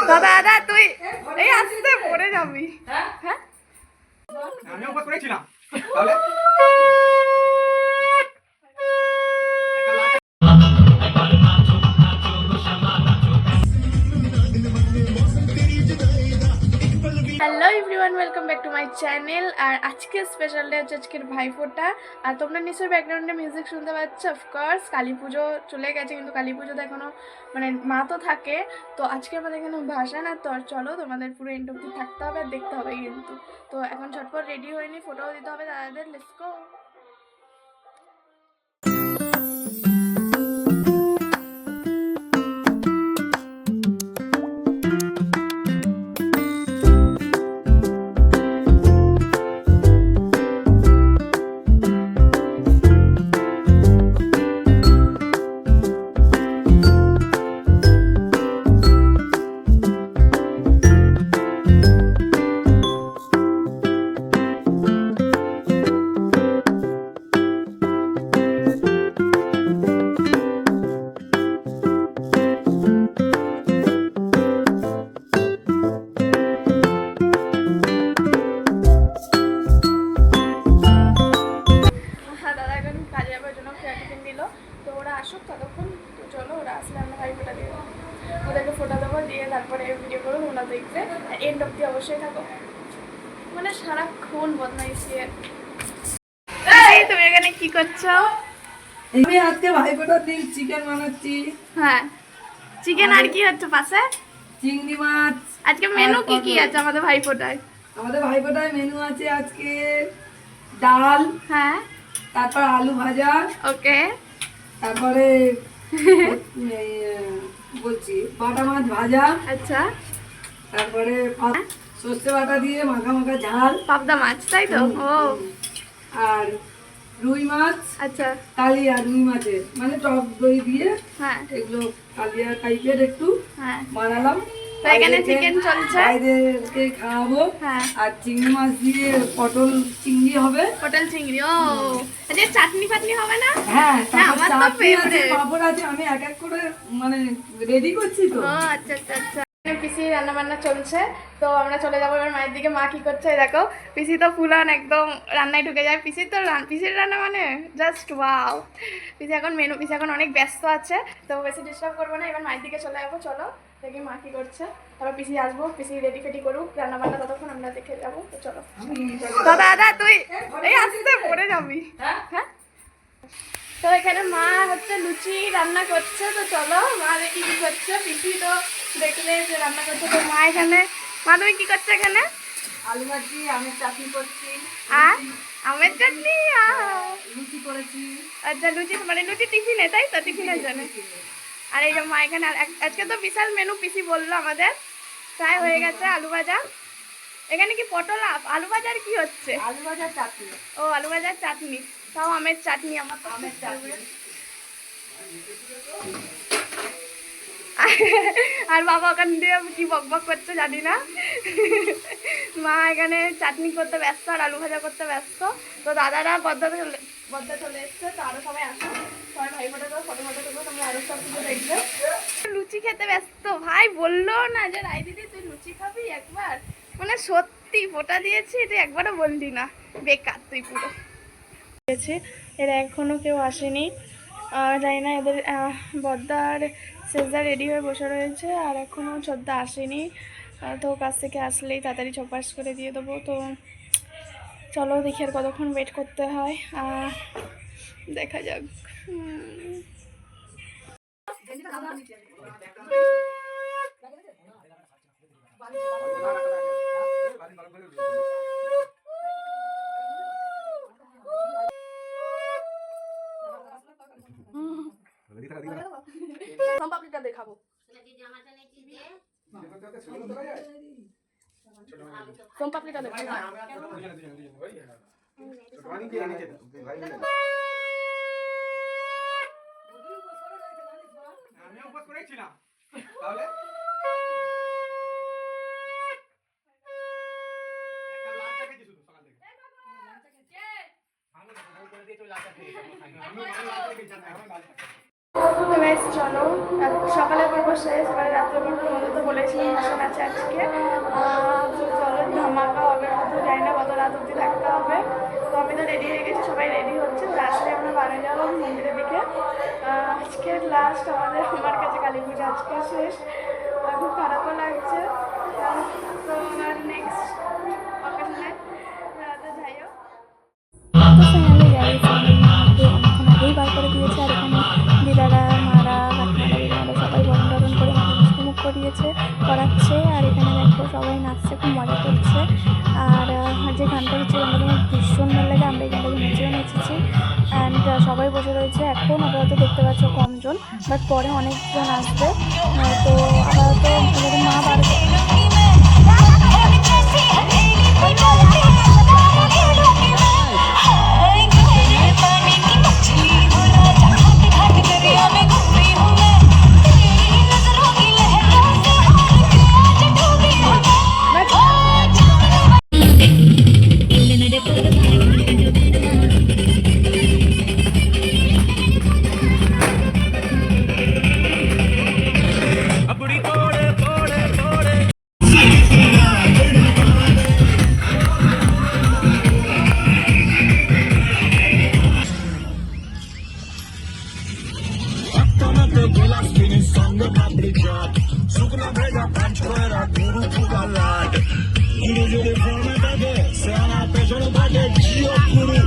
দাদা দাদা তুই এই আসতে পড়ে যাবি। হ্যাঁ আমি উপর করেছিলাম তাহলে hello everyone, welcome back to my channel. আর আজকে স্পেশাল ডে হচ্ছে আজকের ভাইফোঁটা। আর তোমরা নিশ্চয়ই ব্যাকগ্রাউন্ডে মিউজিক শুনতে পাচ্ছ। অফকোর্স কালী পুজো চলে গেছে, কিন্তু কালী পুজোতে এখনও মানে মা তো থাকে। তো আজকে আমাদের এখানে ভাসান। আর তোর চলো তোমাদের পুরো এন্ড অবধি থাকতে হবে আর দেখতে হবে কিন্তু। তো এখন ঝটপট রেডি হয়নি, ফটোও দিতে হবে দাদাদের। Let's go. ওদেরকে ফোটা দেবো, দিয়ে তারপরে ভিডিও করবো, ওরা দেখবে। এন্ড অব্দি অবশ্যই থাকো, মানে সারাক্ষণ বদমাইশি। তুমি এখানে কি করছো? আমি আজকে ভাইফোঁটার দিন চিকেন বানাচ্ছি। হ্যাঁ, চিকেন। আর কি হচ্ছে পাশে? চিংড়ি মাছ। আজকে মেনু কি কি আছে আমাদের ভাইফোঁটায়? আমাদের ভাইফোঁটায় মেনু আছে আজকে ডাল, হ্যাঁ, তারপর আলু ভাজা, ওকে, তারপরে বলছি বাটা মাছ ভাজা, আচ্ছা, তারপরে সর্ষে বাটা দিয়ে মাখা মাখা ঝাল, পাবদা মাছ, তাই তো? ও আর রুই মাছ, আচ্ছা, কালিয়া রুই মাছের মানে টক দই দিয়ে হ্যাঁ এগুলো কালিয়া টাইপের একটু হ্যাঁ। বানালাম। তো এখানে চিকেন চলছে, বাইরেকে খাওয়াবো। হ্যাঁ, আর চিংড়ি মাছ দিয়ে পটল চিংড়ি হবে। পটল চিংড়ি। ও আচ্ছা, চাটনি ফাটনি হবে না? হ্যাঁ, হ্যাঁ, আমার তো চাটনি আছে, favorite। পাঁপড় আছে। আমি এক এক করে মানে রেডি করছি তো। ও আচ্ছা আচ্ছা আচ্ছা। পিসি রান্না বান্না চলছে, তো আমরা চলে যাবো এবার মায়ের দিকে। মা কি করছে এই দেখো। পিসি তো ফুলান একদম রান্নায় ঢুকে যায়। পিসির রান্না মানে জাস্ট ওয়াও। পিসি এখন অনেক ব্যস্ত আছে, তো বেশি ডিস্টার্ব করবো না। এবার মায়ের দিকে চলে যাবো, চলো দেখি মা কি করছে। তারপর পিসি আসবো, পিসি রেডি ফেডি করুক রান্না বান্না, ততক্ষণ আমরা দেখে যাবো। তো চলো দাদা দাদা তুই এই আসতে পড়ে যাবি। হ্যাঁ, তো এখানে মা হচ্ছে লুচি রান্না করছে। তো চলো মা দেখি কি করছে। পিসি তো দেখলে যে রান্না করছে। তো মা এখানে, মা তুমি কি করছো এখানে? আলু ভাজি, আমের চাটনি করছি। আর আমের চাটনি, লুচি করেছি। আচ্ছা লুচি, মানে লুচি টিফিনে, তাই তো? টিফিনের জন্য। আর এই যে মা এখানে আজকে তো বিশাল মেনু পিসি বললো আমাদের। প্রায় হয়ে গেছে আলু ভাজা। এখানে কি পটল আলু ভাজার কি হচ্ছে? আলু ভাজার চাটনি। ও আলু ভাজার চাটনি, তাও আমের চাটনি। আমার তো আমের চাটনি। আর বাবা ওখান দিয়ে কি বক বক করছে জানি না। মা এখানে চাটনি করতে ব্যস্ত আর আলু ভাজা করতে ব্যস্ত। তো দাদারা বদ্দা চলে এসছে। তো আরো সবাই আসো, সবাই ভাই ফোটা তো ফটো ফটো করবো, তোমরা আরো সব কিছু দেখবে। লুচি খেতে ব্যস্ত। ভাই বললো না যে রাই দিদি তুই লুচি খাবি একবার, মানে সত্যি ফোটা দিয়েছি, এটা একবারও বললি না, বেকার তুই পুরো। এরা এখনো কেউ আসেনি, জানি না এদের বদ্দার সেজদা রেডি হয়ে বসে রয়েছে আর এখনও ছোদ্দা আসেনি। তো কাছ থেকে আসলেই তাড়াতাড়ি চপাস করে দিয়ে দেবো। তো চলো দেখি আর কতক্ষণ ওয়েট করতে হয়, দেখা যাক। সম্পাপড়িটা দেখাবো। সম্পাপড়িটা দেখাবো। আমি উপর করেছিলাম তাহলে একটা লাল চা খেয়েছি শুধু সকাল থেকে। আমি করে দিয়ে লাল চা খেয়েছি। আমি লাল চা খেয়েছি। তো গাইস চলো, সকালে পর্ব শেষ, এবারে রাত্রে পর্ব মধ্যে তো আছে আজকে। তো চলো ধামাকা হবে, তো জানি না কত রাত অবধি থাকতে হবে। তো আমি তো রেডি হয়ে গেছি, সবাই রেডি হচ্ছে, তাড়াতাড়ি আমরা বাড়ি যাবো মন্দিরের দিকে। আজকে লাস্ট আমার কাছে কালী পুজো আজকে শেষ, খুব খারাপও লাগছে। তো আমার নেক্সট অকেশনে যাই হোক। তো ফাইনালি গাইস আমাকে অনেকক্ষণ আগেই বার করে দিয়েছে, আর এখানে দিদারা মারা কাকিমারা দিদারা সবাই বরণ টরণ করে মাথা মুখ করিয়েছে করাচ্ছে। আর এখানে দেখো সবাই নাচছে, খুব মজা করছে। আর যে গানটা হচ্ছে গানটা আমার ভীষণ ভালো লাগে, আমরা এই গানটা নেচেও নেচেছি। অ্যান্ড সবাই বসে রয়েছে, এখন আপাতত দেখতে পাচ্ছ কমজন, বাট পরে অনেকজন আসবে। তো আপাতত আমাদের মা বার Sukuna vega punch fuera, guru pugalad. Guru jere phone bage, sena peshon bage, jio guru.